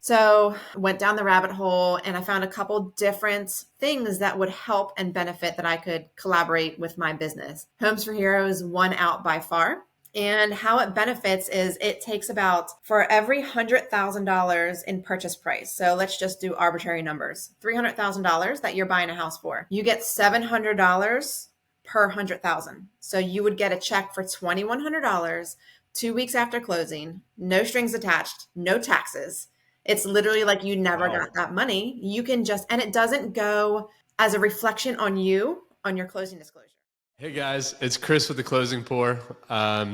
So went down the rabbit hole and I found a couple different things that would help and benefit that I could collaborate with my business. Homes for Heroes won out by far. And how it benefits is it takes about for every $100,000 in purchase price. So let's just do arbitrary numbers. $300,000 that you're buying a house for. You get $700 per 100,000. So you would get a check for $2,100 2 weeks after closing, no strings attached, no taxes. It's literally like you never Wow. got that money. You can just, and it doesn't go as a reflection on you on your closing disclosure. Hey guys, it's Chris with the Closing Pour.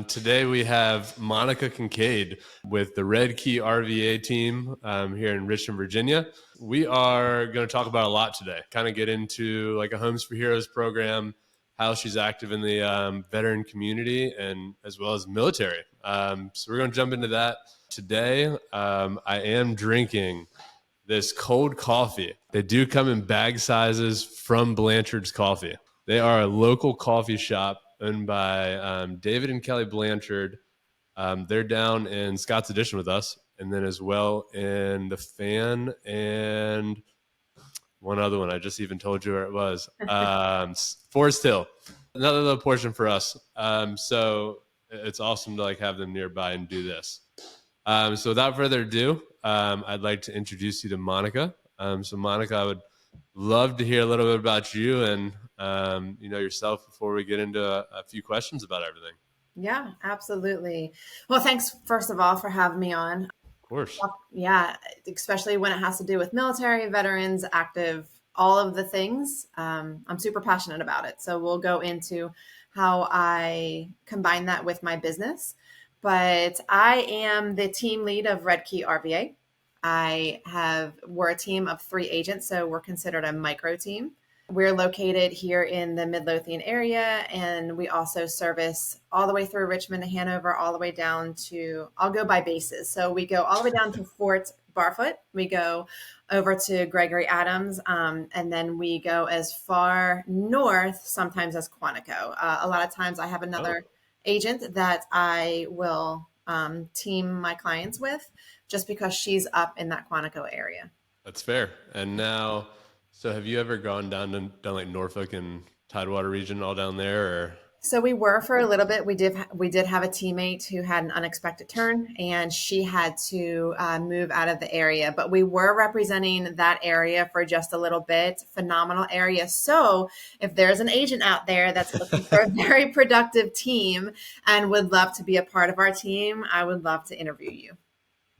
Today we have Monica Kincaid with the Red Key RVA team here in Richmond, Virginia. We are going to talk about a lot today, kind of get into like a Homes for Heroes program, how she's active in the veteran community and as well as military. So we're going to jump into that today. I am drinking this cold coffee. They do come in bag sizes from Blanchard's Coffee. They are a local coffee shop owned by David and Kelly Blanchard. They're down in Scott's Addition with us, and then as well in the Fan and one other one. I just even told you where it was. Forest Hill, another little portion for us. So it's awesome to like have them nearby and do this. So without further ado, I'd like to introduce you to Monica. So Monica, I would love to hear a little bit about you and yourself before we get into a few questions about everything. Yeah, absolutely. Well, thanks first of all for having me on. Of course. Yeah, especially when it has to do with military, veterans, active, all of the things. I'm super passionate about it. So we'll go into how I combine that with my business. But I am the team lead of Red Key RVA. We're a team of 3 agents, so we're considered a micro team. We're located here in the Midlothian area, and we also service all the way through Richmond to Hanover, all the way down to, I'll go by bases. So we go all the way down to Fort Barfoot. We go over to Gregory Adams, and then we go as far north sometimes as Quantico. A lot of times I have another agent that I will team my clients with just because she's up in that Quantico area. That's fair. And now, so have you ever gone down like Norfolk and Tidewater region all down there or? So we were for a little bit. We did have a teammate who had an unexpected turn, and she had to move out of the area. But we were representing that area for just a little bit. Phenomenal area. So if there's an agent out there that's looking for a very productive team and would love to be a part of our team, I would love to interview you.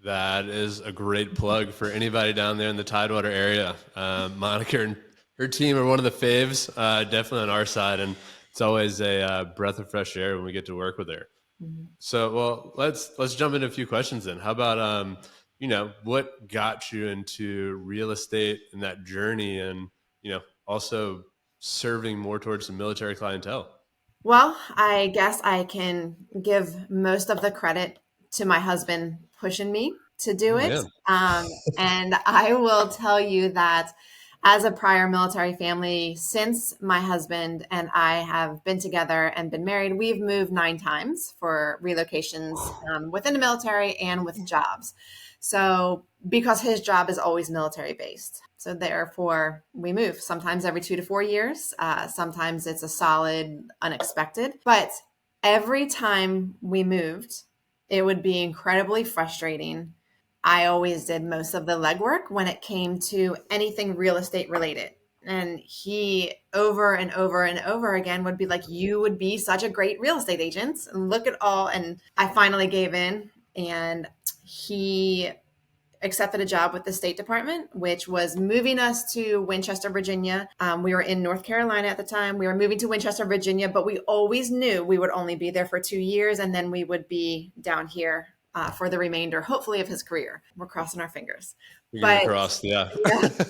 That is a great plug for anybody down there in the Tidewater area. Monica and her team are one of the faves, definitely on our side, and it's always a breath of fresh air when we get to work with her. Mm-hmm. So, well, let's jump into a few questions then. How about what got you into real estate and that journey, and also serving more towards the military clientele? Well, I guess I can give most of the credit to my husband pushing me to do it. And I will tell you that as a prior military family, since my husband and I have been together and been married, we've moved 9 times for relocations within the military and with jobs. So because his job is always military based. So therefore we move sometimes every 2 to 4 years. Sometimes it's a solid unexpected, but every time we moved, it would be incredibly frustrating. I always did most of the legwork when it came to anything real estate related. And he over and over and over again would be like, you would be such a great real estate agent. And look at all. And I finally gave in, and he accepted a job with the State Department, which was moving us to Winchester, Virginia. We were in North Carolina at the time. We were moving to Winchester, Virginia, but we always knew we would only be there for 2 years, and then we would be down here for the remainder, hopefully, of his career. We're crossing our fingers. Fingers crossed, yeah.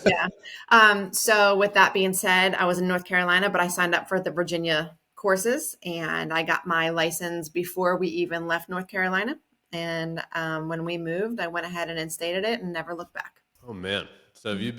Yeah. So with that being said, I was in North Carolina, but I signed up for the Virginia courses, and I got my license before we even left North Carolina. And when we moved, I went ahead and instated it and never looked back. Oh, man. So have you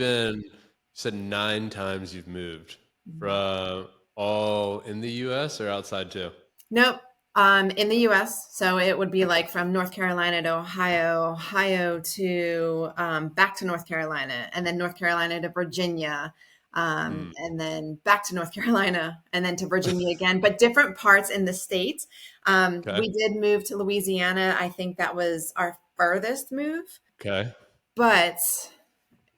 said 9 times you've moved from all in the U.S. or outside too? Nope. In the US. So it would be like from North Carolina to Ohio, Ohio to back to North Carolina, and then North Carolina to Virginia, Mm, and then back to North Carolina, and then to Virginia again, but different parts in the state. okay. We did move to Louisiana. I think that was our furthest move, Okay. but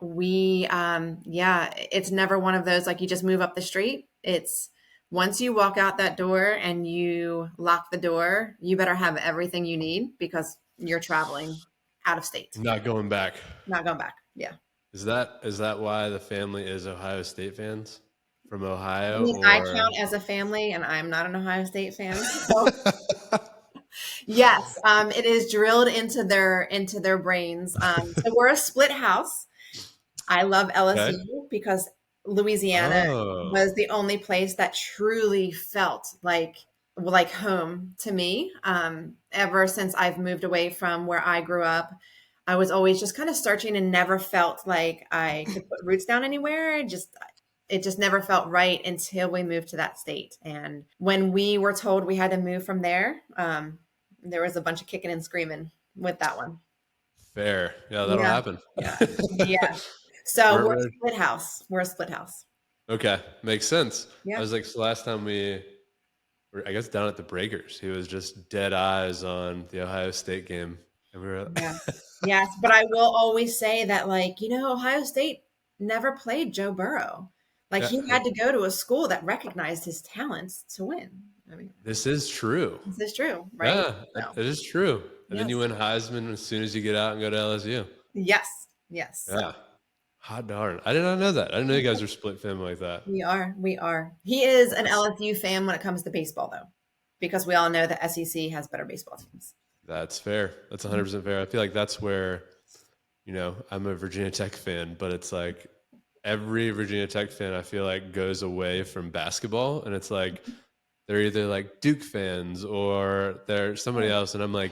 yeah, it's never one of those like you just move up the street. It's once you walk out that door and you lock the door, you better have everything you need because you're traveling out of state, Not going back. not going back. Yeah. Is that why the family is Ohio State fans from I Ohio mean, I or count as a family and I'm not an Ohio State fan. So yes, it is drilled into their brains. So we're a split house. I love Okay. LSU because Louisiana Oh, was the only place that truly felt like home to me. Ever since I've moved away from where I grew up, I was always just kind of searching and never felt like I could put roots down anywhere. It just never felt right until we moved to that state. And when we were told we had to move from there, there was a bunch of kicking and screaming with that one. fair. Yeah, that'll Yeah, happen. yeah, yeah. So We're, we're a we're split house. We're a split house. okay. Makes sense. I Yeah. was like, so last time we were, I guess, down at the Breakers, he was just dead eyes on the Ohio State game, and we were, Yeah. Yes, but I will always say that, like, Ohio State never played Joe Burrow. Like, yeah, he had to go to a school that recognized his talents to win. I mean, this is true. this is true, right? Yeah, it So, it is true. And then you yes. win Heisman as soon as you get out and go to LSU. Yes. Yes. So Yeah. Hot darn. I did not know that. I didn't know you guys were split family like that. we are. We are. He is an That's LSU fan when it comes to baseball, though, because we all know the SEC has better baseball teams. that's fair. That's 100% fair. I feel like that's where, I'm a Virginia Tech fan, but it's like every Virginia Tech fan I feel like goes away from basketball and it's like they're either like Duke fans or they're somebody Oh, else and I'm like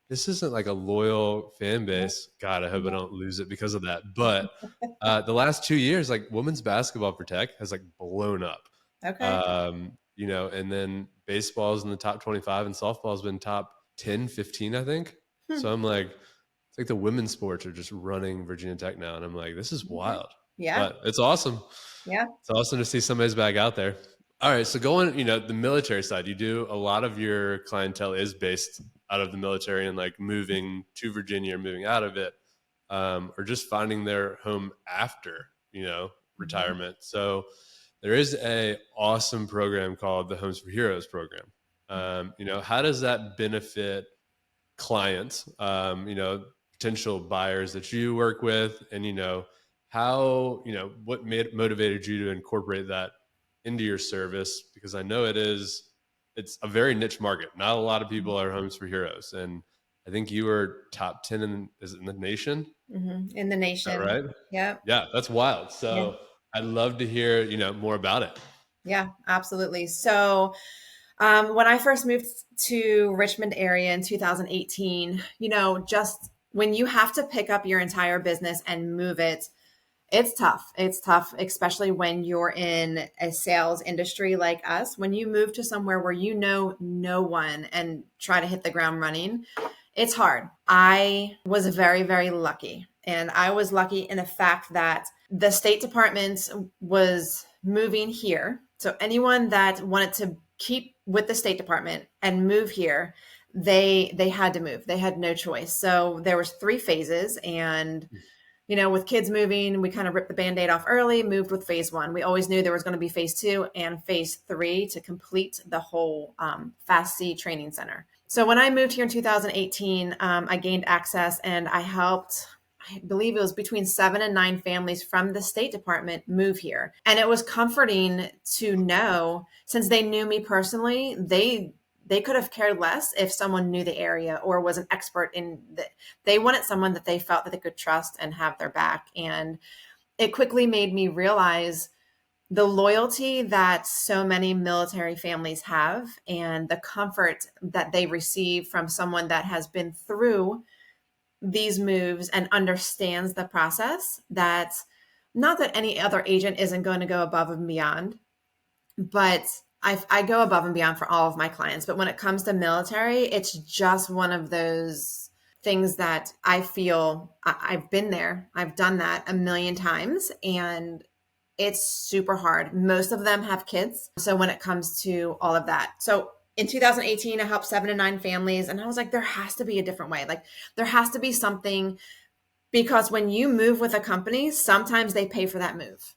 this isn't like a loyal fan yeah, base. God, I hope I yeah. don't lose it because of that. But the last 2 years, like women's basketball for Tech has like blown up. Okay. And then baseball's in the top 25 and softball's been top 10, 15, I think. Hmm. So I'm like, it's like the women's sports are just running Virginia Tech now. And I'm like, this is Okay. wild. Yeah. But it's awesome. Yeah. It's awesome to see somebody's back out there. All right. So going, the military side, you do a lot of your clientele is based out of the military and like moving to Virginia or moving out of it, or just finding their home after, Mhm. retirement. So there is a awesome program called the Homes for Heroes program. How does that benefit clients, potential buyers that you work with, and how what motivated you to incorporate that into your service? Because I know it's a very niche market. Not a lot of people are homes for heroes, and I think you were top 10 in the nation. Is In the that nation. right? Yep. Yeah, that's wild. Yeah. So I'd love to hear more about it. Yeah, absolutely. So, when I first moved to Richmond area in 2018, just when you have to pick up your entire business and move it, it's tough. It's tough, especially when you're in a sales industry like us. When you move to somewhere where you know no one and try to hit the ground running, it's hard. I was very, very lucky. And I was lucky in the fact that the State Department was moving here. So anyone that wanted to keep with the State Department and move here, they had to move. They had no choice. So there was 3 phases, and with kids moving, we kind of ripped the band-aid off early, moved with phase 1. We always knew there was going to be phase 2 and phase 3 to complete the whole Fast C training center. So when I moved here in 2018, I gained access and I helped, I believe it was between 7 and 9 families from the State Department move here. And it was comforting to know, since they knew me personally, they could have cared less if someone knew the area or was an expert in the, they wanted someone that they felt that they could trust and have their back. And it quickly made me realize the loyalty that so many military families have and the comfort that they receive from someone that has been through these moves and understands the process. That not that any other agent isn't going to go above and beyond, but I go above and beyond for all of my clients, but when it comes to military, it's just one of those things that I feel I've been there. I've done that a million times, and it's super hard. Most of them have kids. So when it comes to all of that. So in 2018, I helped 7 to 9 families, and I was like, there has to be a different way. Like, there has to be something, because when you move with a company, sometimes they pay for that move.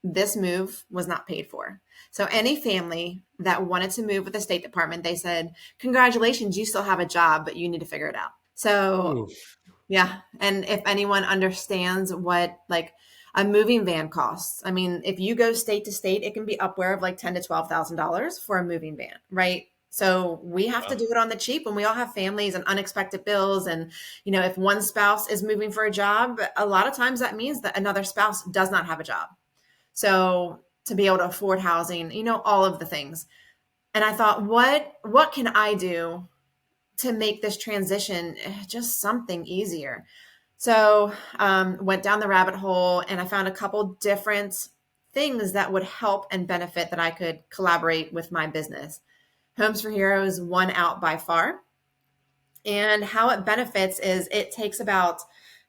This move was not paid for. So any family that wanted to move with the State Department, they said, congratulations, you still have a job, but you need to figure it out. So Oof. yeah. And if anyone understands what like a moving van costs, I mean, if you go state to state, it can be upward of like $10,000 to $12,000 for a moving van, right? So we have to Wow. do it on the cheap, and we all have families and unexpected bills. And, if one spouse is moving for a job, a lot of times that means that another spouse does not have a job. So to be able to afford housing, all of the things. And I thought, what can I do to make this transition just something easier? So went down the rabbit hole, and I found a couple different things that would help and benefit that I could collaborate with my business. Homes for Heroes won out by far. And how it benefits is it takes about,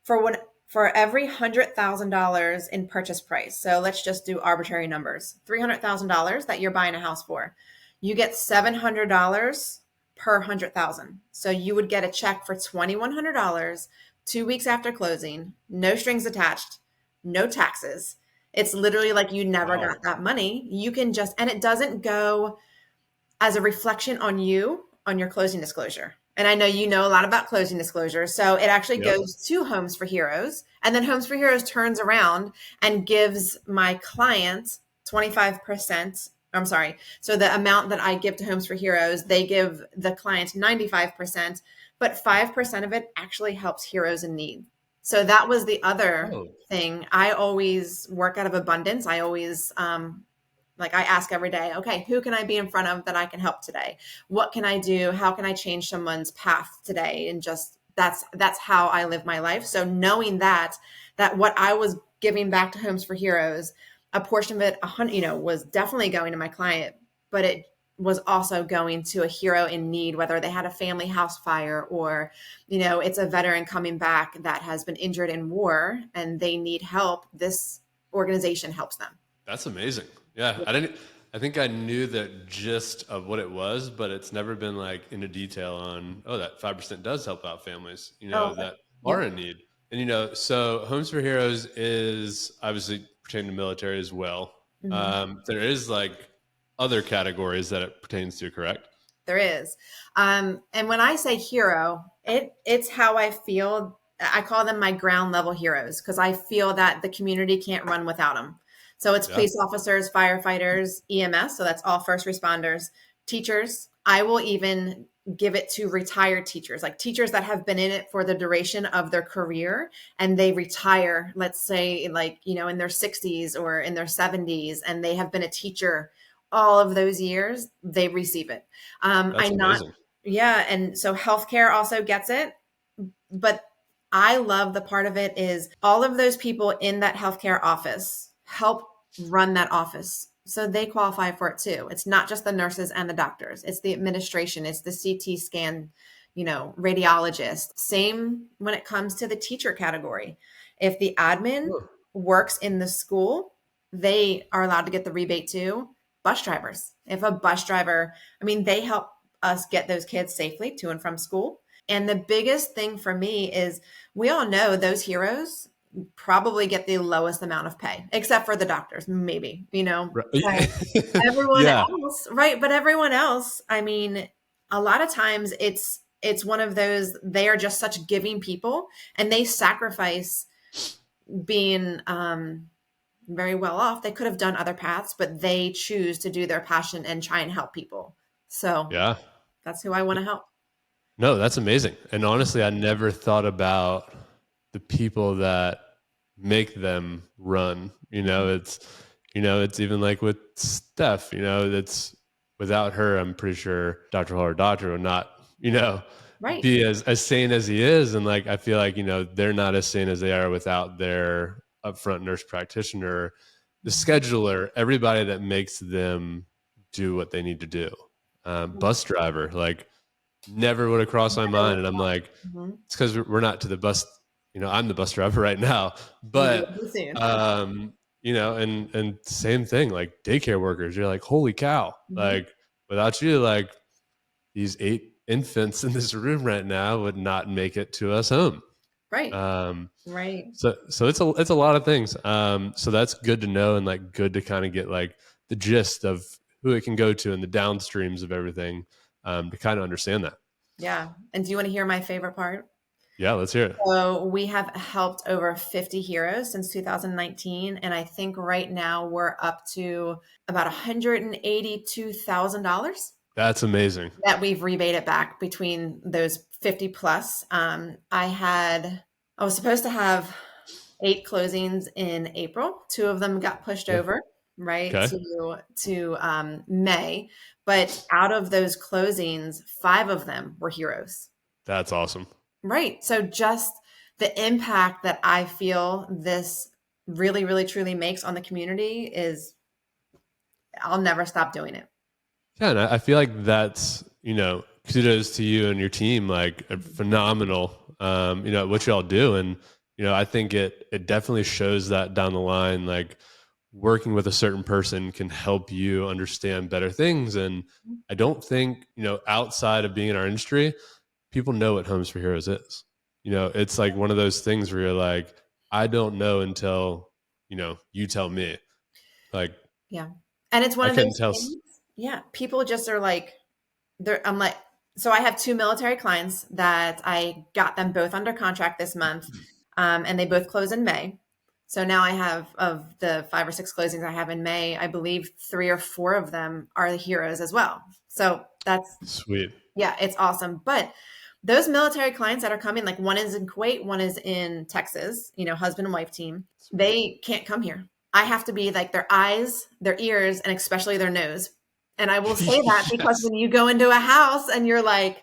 for every $100,000 in purchase price. So let's just do arbitrary numbers. $300,000 that you're buying a house for. You get $700 per 100,000. So you would get a check for $2,100 2 weeks after closing, no strings attached, no taxes. It's literally like you never Wow. got that money. You can just, and it doesn't go as a reflection on you on your closing disclosure. And I know you know a lot about closing disclosure. So it actually Yep. goes to Homes for Heroes. And then Homes for Heroes turns around and gives my client 25%. I'm sorry. So the amount that I give to Homes for Heroes, they give the client 95%, but 5% of it actually helps heroes in need. So that was the other Oh, thing. I always work out of abundance. I always, like, I ask every day, okay, who can I be in front of that I can help today? What can I do? How can I change someone's path today? And just that's how I live my life. So knowing that what I was giving back to Homes for Heroes, a portion of it, was definitely going to my client, but it was also going to a hero in need, whether they had a family house fire, or, it's a veteran coming back that has been injured in war and they need help. This organization helps them. that's amazing. Yeah, I think I knew the gist of what it was, but it's never been like into detail on, oh, that 5% does help out families, Oh, that are yep. in need. And, so Homes for Heroes is obviously pertaining to military as well. Mhm. There is like other categories that it pertains to, correct? There is. And when I say hero, it's how I feel. I call them my ground level heroes, because I feel that the community can't run without them. So it's Yeah. police officers, firefighters, EMS. So that's all first responders, teachers. I will even give it to retired teachers, like teachers that have been in it for the duration of their career, and they retire, let's say, like, in their 60s or in their 70s, and they have been a teacher all of those years. They receive it. That's I not, amazing. yeah. And so healthcare also gets it. But I love the part of it is all of those people in that healthcare office help run that office. So they qualify for it too. It's not just the nurses and the doctors, it's the administration, it's the CT scan, radiologist. Same when it comes to the teacher category. If the admin Huh. works in the school, they are allowed to get the rebate too. Bus drivers. If a bus driver, I mean, they help us get those kids safely to and from school. And the biggest thing for me is we all know those heroes probably get the lowest amount of pay, except for the doctors, maybe, but Right. everyone Yeah. else, right? But everyone else, I mean, a lot of times it's one of those, they are just such giving people, and they sacrifice being very well off. They could have done other paths, but they choose to do their passion and try and help people. So Yeah. that's who I want to help. No, that's amazing. And honestly, I never thought about the people that make them run. It's even like with Steph, that's without her, I'm pretty sure Dr. Hall or Doctor would not, Right. be as sane as he is. And like, I feel like, they're not as sane as they are without their upfront nurse practitioner, the scheduler, everybody that makes them do what they need to do. Bus driver, like never would have crossed my mind. And I'm like, Mhm. it's because we're not to the bus. I'm the bus driver right now, You but will be soon. and same thing, like daycare workers. You're like, holy cow! Mhm. Like without you, like these 8 infants in this room right now would not make it to us home. Right. Um, Right. so it's a lot of things. So that's good to know, and like good to kind of get like the gist of who it can go to and the downstreams of everything, to kind of understand that. Yeah. And do you want to hear my favorite part? Yeah, let's hear it. So we have helped over 50 heroes since 2019. And I think right now we're up to about $182,000 That's amazing. that we've rebated back between those 50 plus. I was supposed to have 8 closings in April. Two of them got pushed Yeah. over, right, Okay. to May. But out of those closings, 5 of them were heroes. That's awesome. Right. So just the impact that I feel this really, really, truly makes on the community is I'll never stop doing it. Yeah, and I feel like that's kudos to you and your team, like phenomenal. What y'all do, and I think it definitely shows that down the line, like working with a certain person can help you understand better things. And I don't think outside of being in our industry, people know what Homes for Heroes is. It's like one of those things where you're like, I don't know until you tell me. Like Yeah. And it's one I of couldn't those tell. things. Yeah. People just are like, I'm like, so I have 2 military clients that I got them both under contract this month, and they both close in May. So now I have, of the 5 or 6 closings I have in May, I believe 3 or 4 of them are the heroes as well. So that's, Sweet. yeah, it's awesome. But those military clients that are coming, like one is in Kuwait, one is in Texas, husband and wife team, Sweet. they can't come here. I have to be like their eyes, their ears, and especially their nose. And I will say that because Yes. when you go into a house and you're like,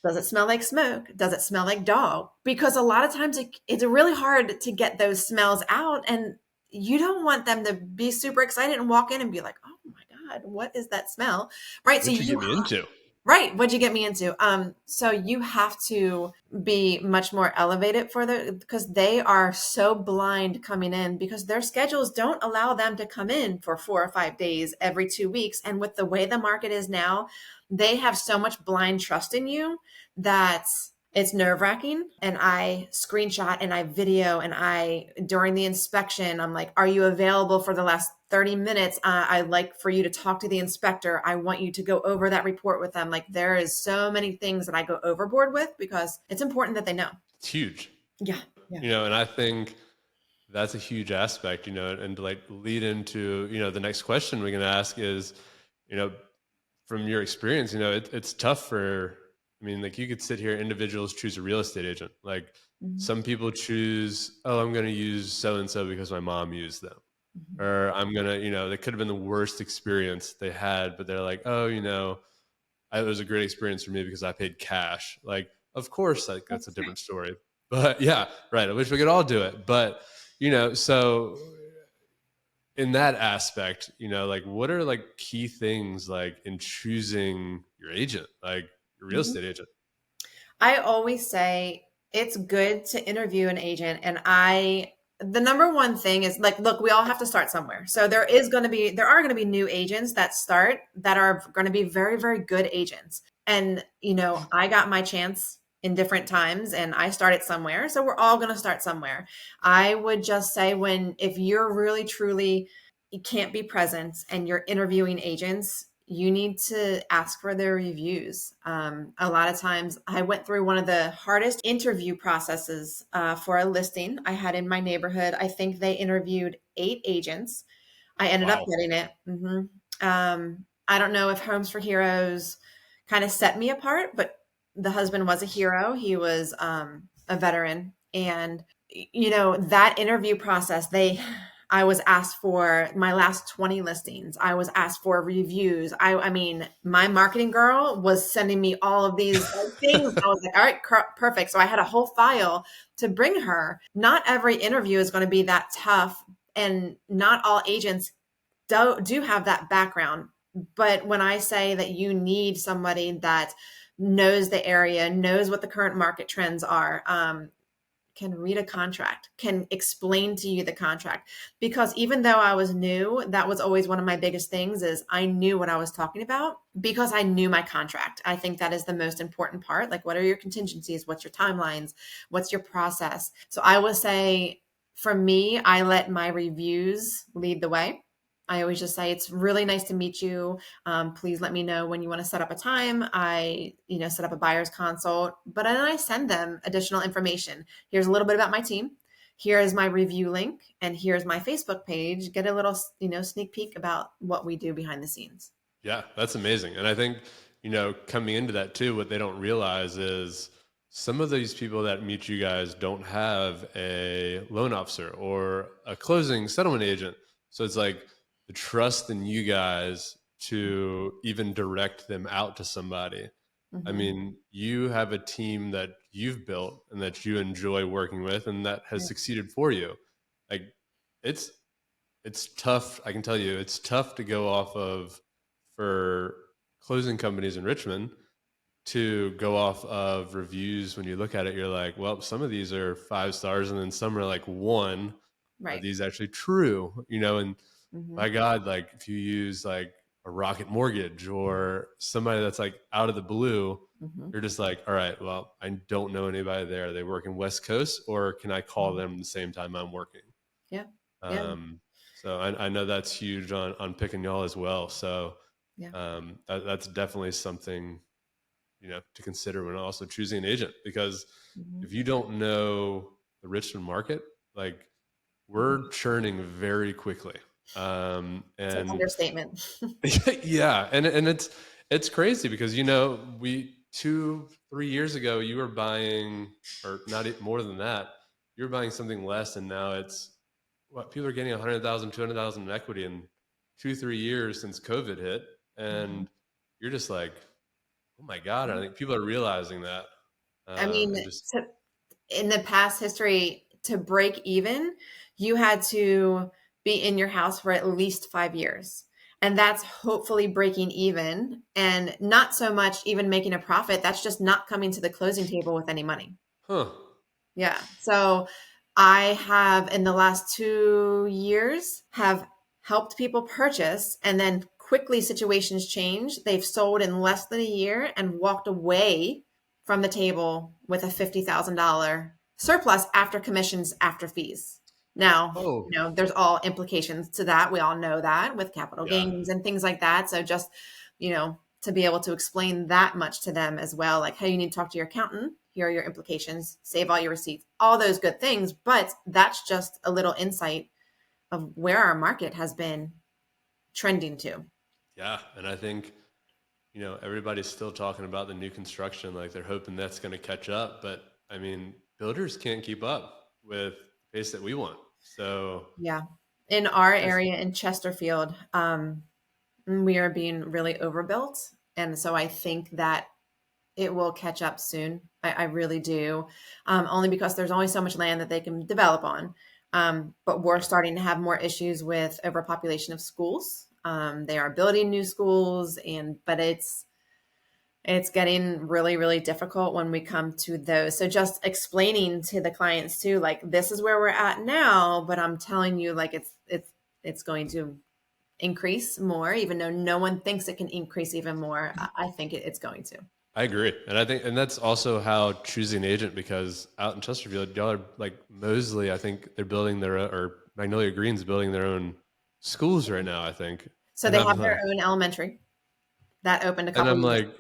does it smell like smoke? Does it smell like dog? Because a lot of times it's really hard to get those smells out. And you don't want them to be super excited and walk in and be like, oh my God, what is that smell? Right. So What'd you you get me into? Right. What'd you get me into? So you have to be much more elevated for because they are so blind coming in because their schedules don't allow them to come in for 4 or 5 days every 2 weeks. And with the way the market is now, they have so much blind trust in you that it's nerve wracking. And I screenshot and I video and during the inspection, I'm like, are you available for the last 30 minutes? I'd like for you to talk to the inspector. I want you to go over that report with them. Like there is so many things that I go overboard with because it's important that they know. It's huge. Yeah. Yeah. And I think that's a huge aspect, and to like lead into, the next question we're going to ask is, you know, from your experience, it's tough for, I mean, like you could sit here, individuals choose a real estate agent. Like Mhm. some people choose, oh, I'm going to use so-and-so because my mom used them. Mhm. Or I'm going to, that could have been the worst experience they had, but they're like, oh, it was a great experience for me because I paid cash. Like, of course, like that's a That's right. different story. But yeah, right. I wish we could all do it. But so in that aspect, like what are like key things like in choosing your agent, like your real Mhm. estate agent? I always say it's good to interview an agent. And the number one thing is like, look, we all have to start somewhere. So there are going to be new agents that start that are going to be very, very good agents. And, I got my chance in different times and I started somewhere. So we're all going to start somewhere. I would just say if you're really, truly, you can't be present and you're interviewing agents, you need to ask for their reviews. A lot of times, I went through one of the hardest interview processes for a listing I had in my neighborhood. I think they interviewed 8 agents. I ended up Wow. getting it. I don't know if Homes for Heroes kind of set me apart, but the husband was a hero. He was a veteran. And, that interview process, I was asked for my last 20 listings. I was asked for reviews. I mean, my marketing girl was sending me all of these things. I was like, all right, perfect. So I had a whole file to bring her. Not every interview is going to be that tough. And not all agents do have that background. But when I say that you need somebody that knows the area, knows what the current market trends are, can read a contract, can explain to you the contract. Because even though I was new, that was always one of my biggest things is I knew what I was talking about because I knew my contract. I think that is the most important part. Like, what are your contingencies? What's your timelines? What's your process? So I will say for me, I let my reviews lead the way. I always just say, it's really nice to meet you. Please let me know when you want to set up a time. I, set up a buyer's consult, but then I send them additional information. Here's a little bit about my team. Here is my review link, and here's my Facebook page. Get a little, sneak peek about what we do behind the scenes. Yeah, that's amazing. And I think, coming into that too, what they don't realize is some of these people that meet you guys don't have a loan officer or a closing settlement agent. So it's like the trust in you guys to even direct them out to somebody. I Mm-hmm. mean, you have a team that you've built and that you enjoy working with and that has succeeded for you. Like it's it's tough. I can tell you, it's tough to go off of for closing companies in Richmond to go off of reviews. When you look at it, you're like, well, some of these are 5 stars and then some are like one. Are Right. these actually true? And Mm-hmm. by God, like if you use like a Rocket Mortgage or somebody that's like out of the blue, Mm-hmm. you're just like, all right, well, I don't know anybody there. Are they work in West Coast, or can I call them the same time I'm working? Yeah. Yeah. Um, so I know that's huge on picking y'all as well. So Yeah. that's definitely something to consider when also choosing an agent, because Mm-hmm. if you don't know the Richmond market, like we're churning very quickly, It's an and understatement. yeah, and it's crazy because we 2-3 years ago you were buying, or not more than that, you were buying something less, and now it's what people are getting 100,000, 200,000 in equity in 2-3 years since COVID hit, Mhm. and you're just like, oh my God, I think people are realizing that, I mean, and just to, in the past history, to break even, you had to be in your house for at least 5 years. And that's hopefully breaking even and not so much even making a profit. That's just not coming to the closing table with any money. huh, Yeah. So I have in the last 2 years have helped people purchase, and then quickly situations change. They've sold in less than a year and walked away from the table with a $50,000 surplus after commissions, after fees. Now, oh there's all implications to that. We all know that with capital yeah, gains and things like that. So just, to be able to explain that much to them as well, like, hey, you need to talk to your accountant. Here are your implications. Save all your receipts, all those good things. But that's just a little insight of where our market has been trending to. yeah, and I think everybody's still talking about the new construction, like they're hoping that's going to catch up. But I mean, builders can't keep up with the pace that we want. So, Yeah. In our as, area in Chesterfield, we are being really overbuilt. And so I think that it will catch up soon. I really do. Only because there's only so much land that they can develop on. But we're yeah, starting to have more issues with overpopulation of schools. They are building new schools, but it's getting really, really difficult when we come to those. So just explaining to the clients too, like, this is where we're at now, but I'm telling you, like, it's going to increase more, even though no one thinks it can increase even more. I think it's going to. I agree, and I think, and that's also how choosing an agent, because out in Chesterfield, y'all are like Mosley. I think they're building their or Magnolia Green's building their own schools right now. I think, So and they I'm have their like, own elementary that opened a and couple I'm years like,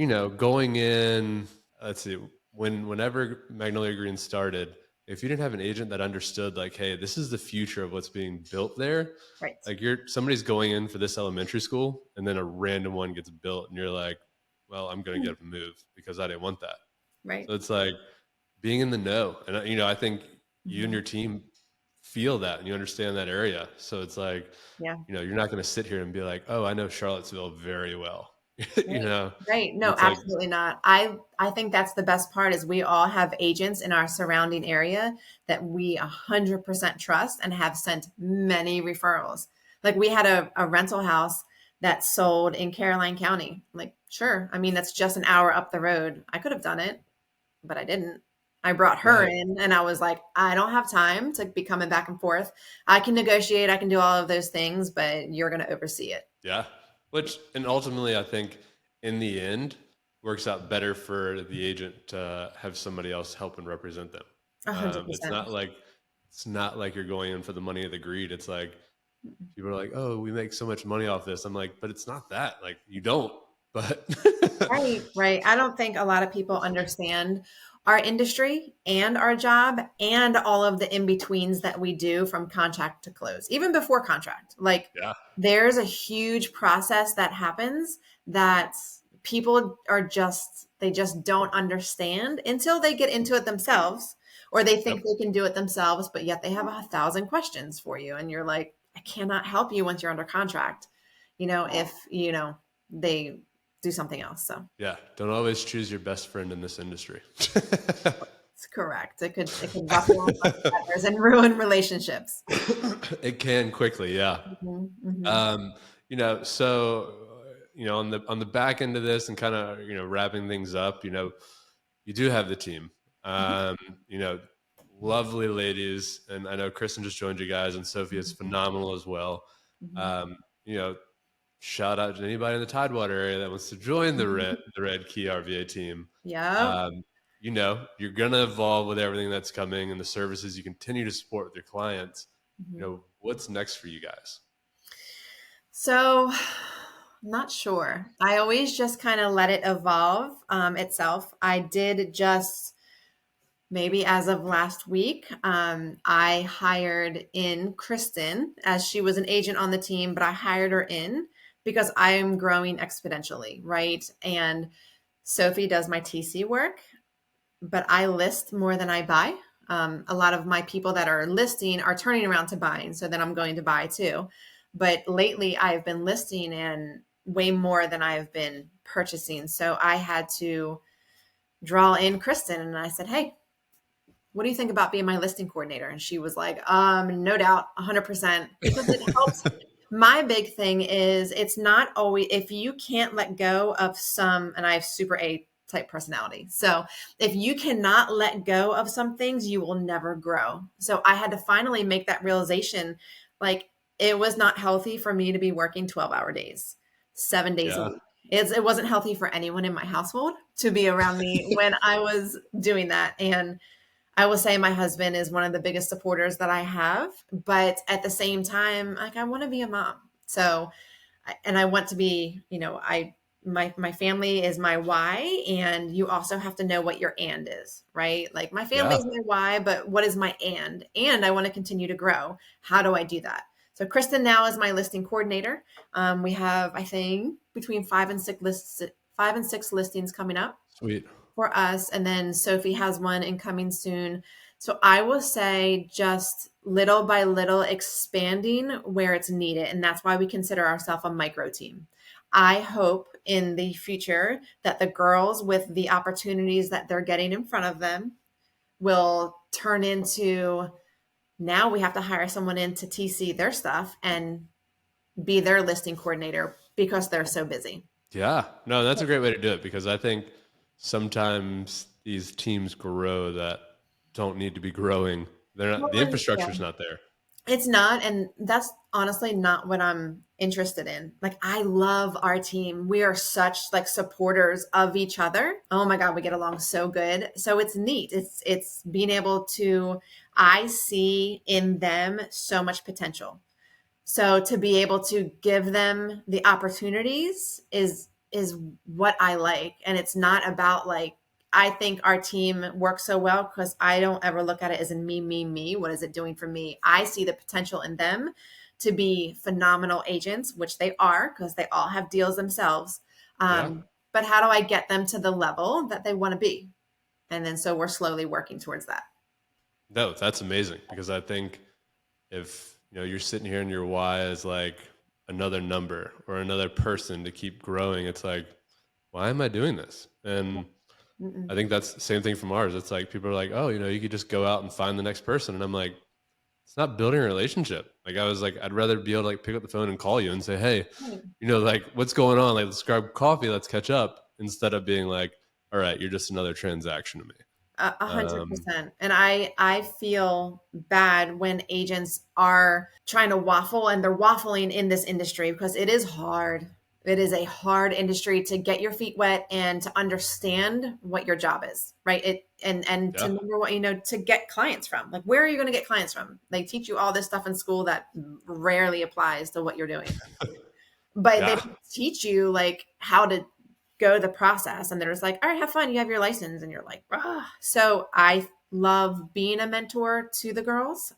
ago. Hmm. going in, let's see, whenever Magnolia Green started, if you didn't have an agent that understood, like, hey, this is the future of what's being built there, Right. like somebody's going in for this elementary school, and then a random one gets built, and you're like, well, I'm going to get up and move because I didn't want that. Right. So it's like being in the know, and I think you and Hmm. your team feel that and you understand that area. So it's like, Yeah. you're not going to sit here and be like, oh, I know Charlottesville very well. you Right. know, Right. No, it's like, absolutely not. I think that's the best part is we all have agents in our surrounding area that we 100% trust and have sent many referrals. Like, we had a rental house that sold in Caroline County. Like, sure. I mean, that's just an hour up the road. I could have done it, but I didn't. I brought her Right. in and I was like, I don't have time to be coming back and forth. I can negotiate, I can do all of those things, but you're going to oversee it. Yeah. Which, and ultimately, I think in the end, works out better for the agent to have somebody else help and represent them. A hundred It's percent. not like you're going in for the money of the greed. It's like people are like, "Oh, we make so much money off this." I'm like, "But it's not that. Like, you don't." But Right, right. I don't think a lot of people understand our industry and our job and all of the in-betweens that we do from contract to close, even before contract. Like yeah, there's a huge process that happens that people are just they just don't understand until they get into it themselves or they yep, think they can do it themselves, but yet they have 1,000 questions for you and you're like, I cannot help you once you're under contract, if they do something else. So yeah. Don't always choose your best friend in this industry. it's correct. It could ruffle feathers and ruin relationships. It can quickly, yeah. Mhm, mhm, Um, so on the back end of this and kind of wrapping things up, you do have the team. mhm, Um, you know, lovely ladies, and I know Kristen just joined you guys, and Sophie is mhm, phenomenal as well. mhm, Um, you know, shout out to anybody in the Tidewater area that wants to join mhm. the Red Key RVA team. Yep. Um, you're gonna evolve with everything that's coming and the services you continue to support with your clients. Mhm. What's next for you guys? So, not sure. I always just kind of let it evolve itself. I did just maybe as of last week, I hired in Kristen as she was an agent on the team, but I hired her in because I am growing exponentially, right? And Sophie does my TC work, but I list more than I buy. A lot of my people that are listing are turning around to buying, so then I'm going to buy too. But lately, I've been listing and way more than I've been purchasing. So I had to draw in Kristen, and I said, "Hey, what do you think about being my listing coordinator?" And she was like, no doubt, 100%, because it helps. My big thing is it's not always, if you can't let go of some, and I have super A type personality. So if you cannot let go of some things, you will never grow. So I had to finally make that realization. Like it was not healthy for me to be working 12-hour days, 7 days a Yeah, week. It wasn't healthy for anyone in my household to be around me when I was doing that. And I will say my husband is one of the biggest supporters that I have, but at the same time, like I want to be a mom. So, and I want to be, my family is my why, and you also have to know what your and is, right? Like my family yeah, is my why, but what is my and? And I want to continue to grow. How do I do that? So Kristen now is my listing coordinator. We have, I think, between 5 and 6 listings coming up sweet. for us. And then Sophie has one incoming soon. So I will say just little by little expanding where it's needed. And that's why we consider ourselves a micro team. I hope in the future that the girls, with the opportunities that they're getting in front of them, will turn into now we have to hire someone in to TC their stuff and be their listing coordinator because they're so busy. Yeah, no, that's a great way to do it because I think sometimes these teams grow that don't need to be growing. They're not, Well, the yeah. infrastructure's not there. It's not, and that's honestly not what I'm interested in. Like I love our team. We are such like supporters of each other. Oh my God, we get along so good. So it's neat. It's being able to I see in them so much potential. So to be able to give them the opportunities is what I like. And it's not about like I think our team works so well because I don't ever look at it as in me, me, me. What is it doing for me? I see the potential in them to be phenomenal agents, which they are because they all have deals themselves. Yeah, But how do I get them to the level that they want to be? And then so we're slowly working towards that. no, that's amazing because I think if you're sitting here and your why is like another number or another person to keep growing, it's like, why am I doing this? And I Mm-mm. think that's the same thing from ours. It's like people are like, oh, you could just go out and find the next person, and I'm like, it's not building a relationship. Like I was like, I'd rather be able to like pick up the phone and call you and say, hey, Right. like what's going on? Like let's grab coffee, let's catch up, instead of being like, all right, you're just another transaction to me. A hundred Um, percent. And I feel bad when agents are trying to waffle, and they're waffling in this industry because it is hard. It is a hard industry to get your feet wet and to understand what your job is, right? It and to yeah, number one, to get clients from. Like, where are you going to get clients from? They teach you all this stuff in school that rarely applies to what you're doing, but they yeah, don't teach you like how to go the process. And they're just like, all right, have fun, you have your license, and you're like, ah. So I love being a mentor to the girls,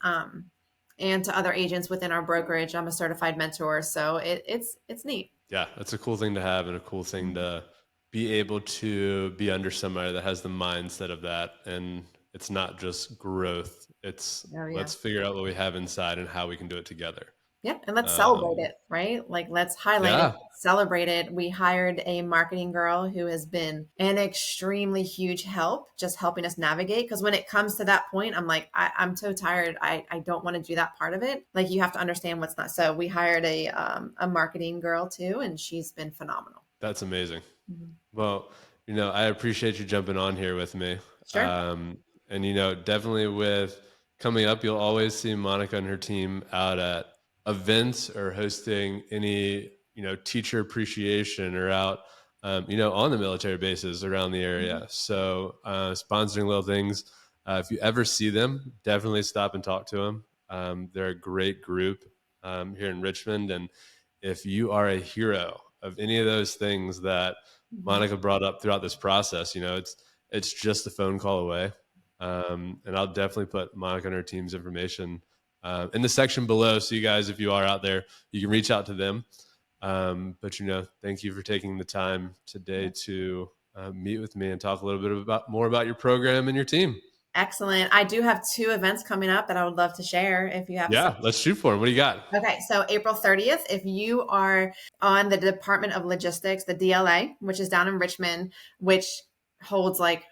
and to other agents within our brokerage. I'm a certified mentor, so it's neat. yeah. That's a cool thing to have, and a cool thing to be able to be under somebody that has the mindset of that. And it's not just growth. It's Oh yeah. let's figure out what we have inside and how we can do it together. Yeah, and let's celebrate Um, it, right? Like, let's highlight it, yeah, celebrate it. We hired a marketing girl who has been an extremely huge help, just helping us navigate. Because when it comes to that point, I'm like, I'm so tired. I don't want to do that part of it. Like, you have to understand what's not. So we hired a marketing girl too, and she's been phenomenal. that's amazing. Mhm. Well, I appreciate you jumping on here with me. Sure. And, definitely with coming up, you'll always see Monica and her team out at events or hosting any, teacher appreciation, or out, on the military bases around the area. So sponsoring little things. If you ever see them, definitely stop and talk to them. They're a great group here in Richmond. And if you are a hero of any of those things that Mhm. Monica brought up throughout this process, it's just a phone call away. And I'll definitely put Monica and her team's information in the section below. So you guys, if you are out there, you can reach out to them. But thank you for taking the time today to meet with me and talk a little bit more about your program and your team. Excellent. I do have two events coming up that I would love to share if you have some. Yeah, let's shoot for them. What do you got? Okay, so April 30th, if you are on the Department of Logistics, the DLA, which is down in Richmond, which holds like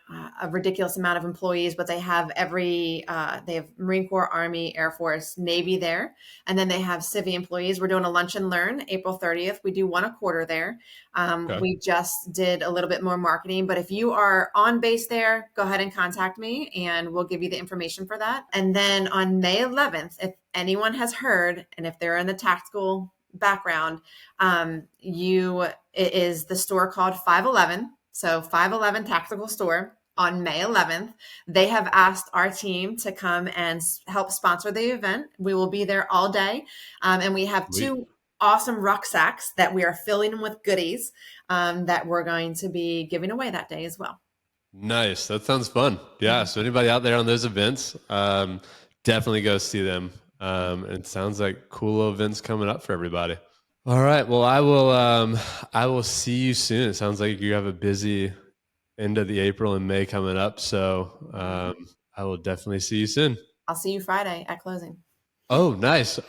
a ridiculous amount of employees, but they have they have Marine Corps, Army, Air Force, Navy there, and then they have Civi employees. We're doing a lunch and learn April 30th. We do one a quarter there. Okay. We just did a little bit more marketing, but if you are on base there, go ahead and contact me and we'll give you the information for that. And then on May 11th, if anyone has heard, and if they're in the tactical background, it is the store called 511. So 511 Tactical Store on May 11th. They have asked our team to come and help sponsor the event. We will be there all day. And we have Sweet. two awesome rucksacks that we are filling with goodies that we're going to be giving away that day as well. Nice. That sounds fun. Yeah. So anybody out there on those events, definitely go see them. It sounds like cool events coming up for everybody. All right. Well, I will see you soon. It sounds like you have a busy end of the April and May coming up. So I will definitely see you soon. I'll see you Friday at closing. Oh, nice. All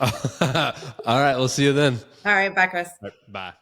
right. We'll see you then. All right. Bye, Chris. All right, bye.